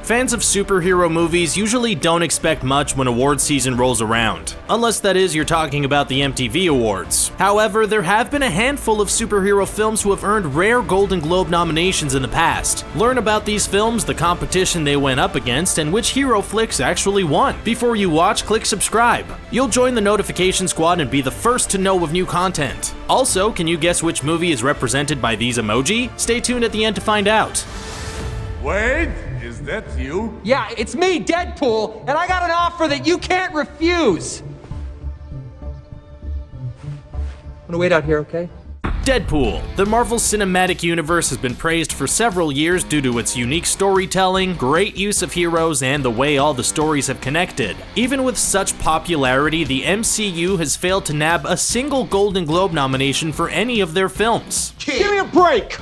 Fans of superhero movies usually don't expect much when award season rolls around, unless that is you're talking about the MTV Awards. However, there have been a handful of superhero films who have earned rare Golden Globe nominations in the past. Learn about these films, the competition they went up against, and which hero flicks actually won. Before you watch, click subscribe. You'll join the notification squad and be the first to know of new content. Also, can you guess which movie is represented by these emoji? Stay tuned at the end to find out. Wait, is that you? Yeah, it's me, Deadpool, and I got an offer that you can't refuse. I'm gonna wait out here, okay? Deadpool. The Marvel Cinematic Universe has been praised for several years due to its unique storytelling, great use of heroes, and the way all the stories have connected. Even with such popularity, the MCU has failed to nab a single Golden Globe nomination for any of their films. Give me a break!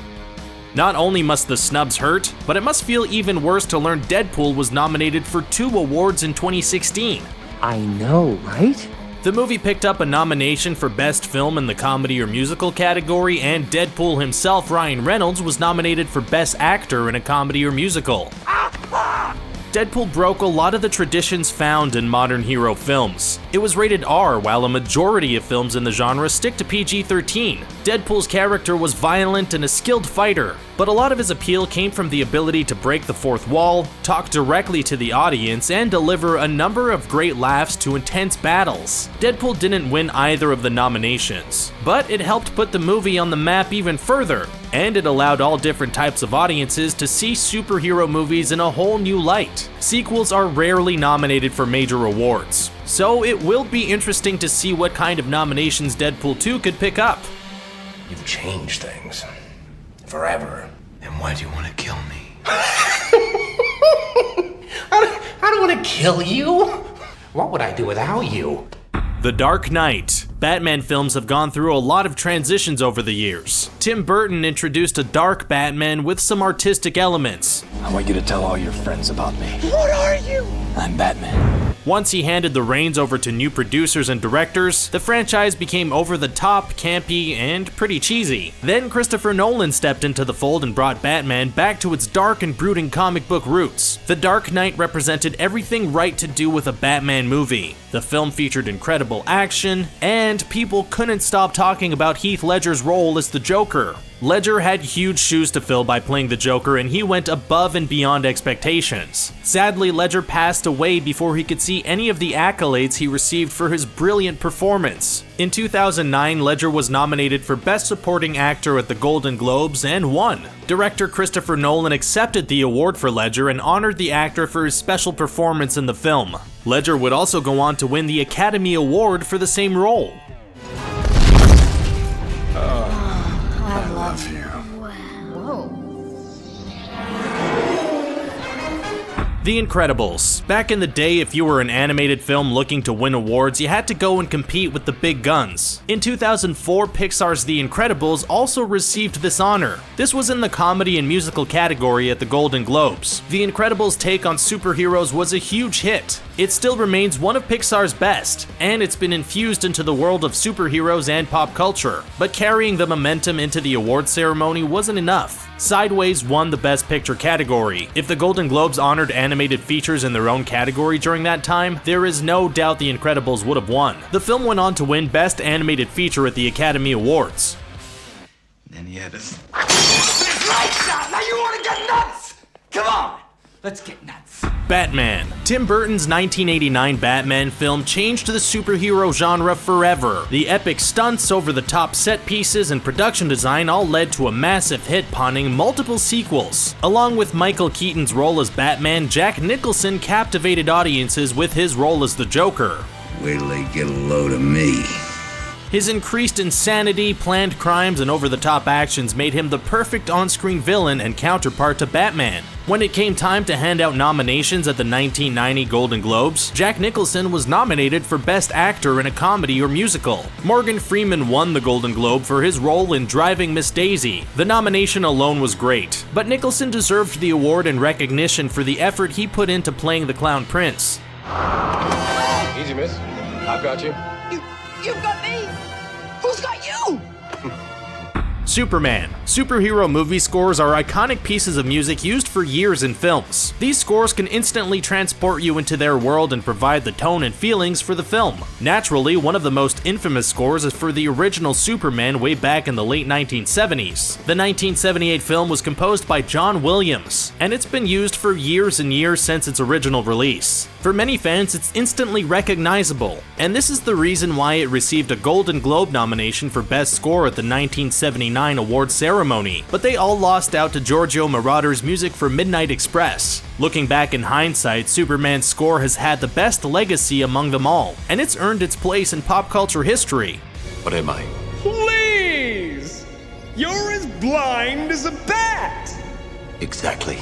Not only must the snubs hurt, but it must feel even worse to learn Deadpool was nominated for 2 awards in 2016. I know, right? The movie picked up a nomination for Best Film in the Comedy or Musical category, and Deadpool himself, Ryan Reynolds, was nominated for Best Actor in a Comedy or Musical. Deadpool broke a lot of the traditions found in modern hero films. It was rated R, while a majority of films in the genre stick to PG-13. Deadpool's character was violent and a skilled fighter, but a lot of his appeal came from the ability to break the fourth wall, talk directly to the audience, and deliver a number of great laughs to intense battles. Deadpool didn't win either of the nominations, but it helped put the movie on the map even further, and it allowed all different types of audiences to see superhero movies in a whole new light. Sequels are rarely nominated for major awards, so it will be interesting to see what kind of nominations Deadpool 2 could pick up. You've changed things. Forever. And why do you want to kill me? I don't want to kill you. What would I do without you? The Dark Knight. Batman films have gone through a lot of transitions over the years. Tim Burton introduced a dark Batman with some artistic elements. I want you to tell all your friends about me. What are you? I'm Batman. Once he handed the reins over to new producers and directors, the franchise became over the top, campy, and pretty cheesy. Then Christopher Nolan stepped into the fold and brought Batman back to its dark and brooding comic book roots. The Dark Knight represented everything right to do with a Batman movie. The film featured incredible action, and people couldn't stop talking about Heath Ledger's role as the Joker. Ledger had huge shoes to fill by playing the Joker, and he went above and beyond expectations. Sadly, Ledger passed away before he could see any of the accolades he received for his brilliant performance. In 2009, Ledger was nominated for Best Supporting Actor at the Golden Globes and won. Director Christopher Nolan accepted the award for Ledger and honored the actor for his special performance in the film. Ledger would also go on to win the Academy Award for the same role. I love you. The Incredibles. Back in the day, if you were an animated film looking to win awards, you had to go and compete with the big guns. In 2004, Pixar's The Incredibles also received this honor. This was in the comedy and musical category at the Golden Globes. The Incredibles' take on superheroes was a huge hit. It still remains one of Pixar's best, and it's been infused into the world of superheroes and pop culture. But carrying the momentum into the award ceremony wasn't enough. Sideways won the Best Picture category. If the Golden Globes honored animated features in their own category during that time, there is no doubt The Incredibles would have won. The film went on to win Best Animated Feature at the Academy Awards. Then he had us. Lights out! Now you want to get nuts? Come on, let's get nuts. Batman. Tim Burton's 1989 Batman film changed the superhero genre forever. The epic stunts, over-the-top set pieces, and production design all led to a massive hit, pawning multiple sequels. Along with Michael Keaton's role as Batman, Jack Nicholson captivated audiences with his role as the Joker. Wait till they get a load of me. His increased insanity, planned crimes, and over-the-top actions made him the perfect on-screen villain and counterpart to Batman. When it came time to hand out nominations at the 1990 Golden Globes, Jack Nicholson was nominated for Best Actor in a Comedy or Musical. Morgan Freeman won the Golden Globe for his role in Driving Miss Daisy. The nomination alone was great, but Nicholson deserved the award in recognition for the effort he put into playing the Clown Prince. Easy, miss. I've got you. You've got me! Who's got you? Superman. Superhero movie scores are iconic pieces of music used for years in films. These scores can instantly transport you into their world and provide the tone and feelings for the film. Naturally, one of the most infamous scores is for the original Superman way back in the late 1970s. The 1978 film was composed by John Williams, and it's been used for years and years since its original release. For many fans, it's instantly recognizable, and this is the reason why it received a Golden Globe nomination for Best Score at the 1979 awards ceremony, but they all lost out to Giorgio Moroder's music for Midnight Express. Looking back in hindsight, Superman's score has had the best legacy among them all, and it's earned its place in pop culture history. What am I? Please! You're as blind as a bat! Exactly.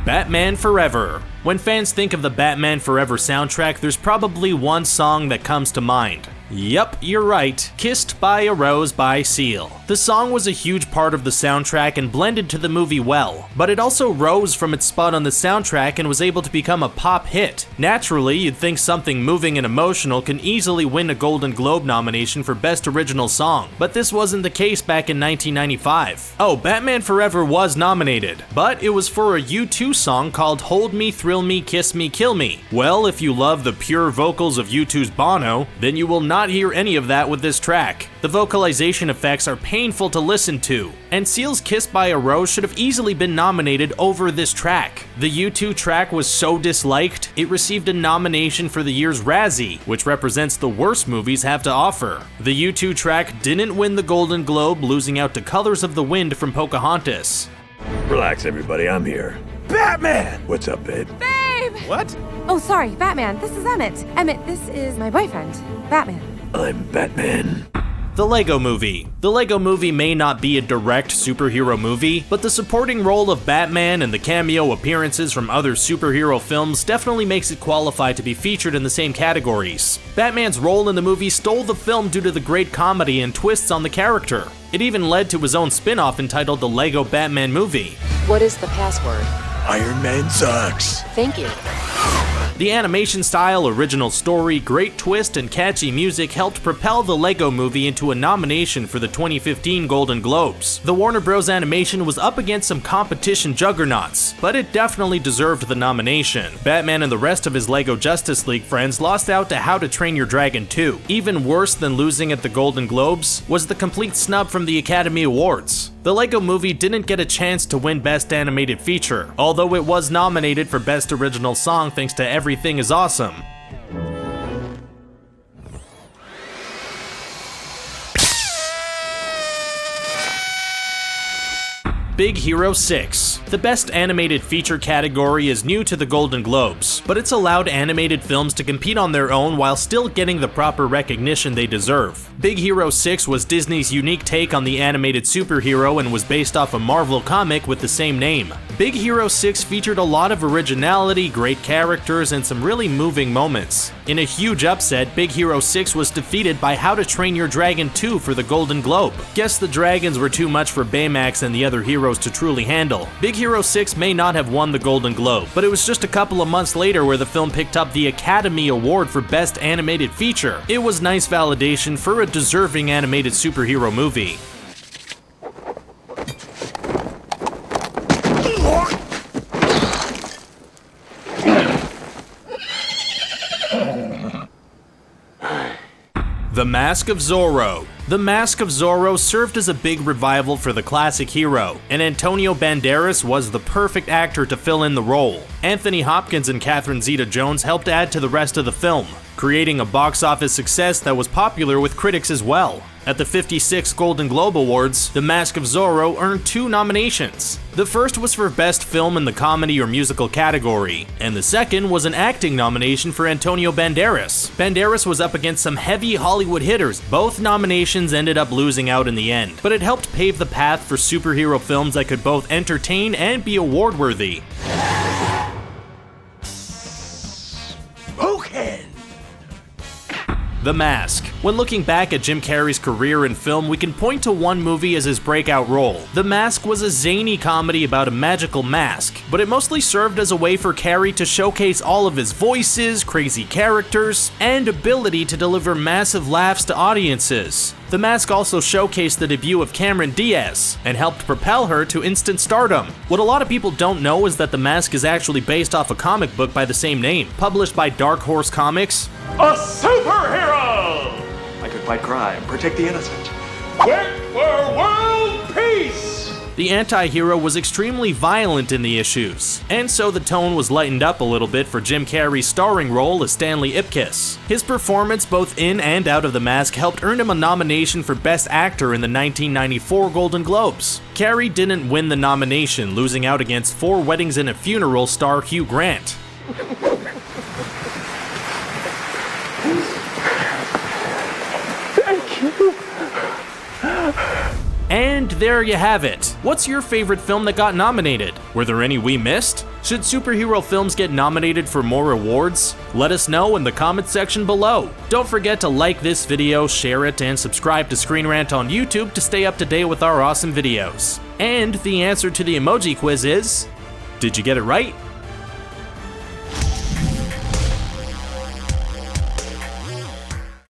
Batman Forever. When fans think of the Batman Forever soundtrack, there's probably one song that comes to mind. Yup, you're right. Kissed by a Rose by Seal. The song was a huge part of the soundtrack and blended to the movie well, but it also rose from its spot on the soundtrack and was able to become a pop hit. Naturally, you'd think something moving and emotional can easily win a Golden Globe nomination for Best Original Song, but this wasn't the case back in 1995. Oh, Batman Forever was nominated, but it was for a U2 song called Hold Me, Thrill Me, Kiss Me, Kill Me. Well, if you love the pure vocals of U2's Bono, then you will not hear any of that with this track. The vocalization effects are painful to listen to, and Seal's Kissed by a Rose should have easily been nominated over this track. The U2 track was so disliked, it received a nomination for the year's Razzie, which represents the worst movies have to offer. The U2 track didn't win the Golden Globe, losing out to Colors of the Wind from Pocahontas. Relax, everybody, I'm here. Batman! What's up, babe? Babe! What? Oh, sorry, Batman. This is Emmett. Emmett, this is my boyfriend, Batman. I'm Batman. The Lego Movie. The Lego Movie may not be a direct superhero movie, but the supporting role of Batman and the cameo appearances from other superhero films definitely makes it qualify to be featured in the same categories. Batman's role in the movie stole the film due to the great comedy and twists on the character. It even led to his own spin-off entitled The Lego Batman Movie. What is the password? Iron Man sucks. Thank you. The animation style, original story, great twist, and catchy music helped propel the Lego Movie into a nomination for the 2015 Golden Globes. The Warner Bros. Animation was up against some competition juggernauts, but it definitely deserved the nomination. Batman and the rest of his Lego Justice League friends lost out to How to Train Your Dragon 2. Even worse than losing at the Golden Globes was the complete snub from the Academy Awards. The Lego Movie didn't get a chance to win Best Animated Feature, although it was nominated for Best Original Song thanks to Everything is Awesome. Big Hero 6. The Best Animated Feature category is new to the Golden Globes, but it's allowed animated films to compete on their own while still getting the proper recognition they deserve. Big Hero 6 was Disney's unique take on the animated superhero and was based off a Marvel comic with the same name. Big Hero 6 featured a lot of originality, great characters, and some really moving moments. In a huge upset, Big Hero 6 was defeated by How to Train Your Dragon 2 for the Golden Globe. Guess the dragons were too much for Baymax and the other heroes to truly handle. Big Hero 6 may not have won the Golden Globe, but it was just a couple of months later where the film picked up the Academy Award for Best Animated Feature. It was nice validation for a deserving animated superhero movie. The Mask of Zorro. The Mask of Zorro served as a big revival for the classic hero, and Antonio Banderas was the perfect actor to fill in the role. Anthony Hopkins and Catherine Zeta-Jones helped add to the rest of the film, creating a box office success that was popular with critics as well. At the 56th Golden Globe Awards, The Mask of Zorro earned 2 nominations. The first was for Best Film in the Comedy or Musical category, and the second was an acting nomination for Antonio Banderas. Banderas was up against some heavy Hollywood hitters. Both nominations ended up losing out in the end, but it helped pave the path for superhero films that could both entertain and be award-worthy. The Mask. When looking back at Jim Carrey's career in film, we can point to one movie as his breakout role. The Mask was a zany comedy about a magical mask, but it mostly served as a way for Carrey to showcase all of his voices, crazy characters, and ability to deliver massive laughs to audiences. The Mask also showcased the debut of Cameron Diaz and helped propel her to instant stardom. What a lot of people don't know is that The Mask is actually based off a comic book by the same name, published by Dark Horse Comics. A superhero! I could fight crime, protect the innocent. Wait for world peace! The anti-hero was extremely violent in the issues, and so the tone was lightened up a little bit for Jim Carrey's starring role as Stanley Ipkiss. His performance both in and out of The Mask helped earn him a nomination for Best Actor in the 1994 Golden Globes. Carrey didn't win the nomination, losing out against 4 Weddings and a Funeral star Hugh Grant. Thank you. And there you have it. What's your favorite film that got nominated? Were there any we missed? Should superhero films get nominated for more awards? Let us know in the comment section below. Don't forget to like this video, share it, and subscribe to Screen Rant on YouTube to stay up to date with our awesome videos. And the answer to the emoji quiz is, did you get it right?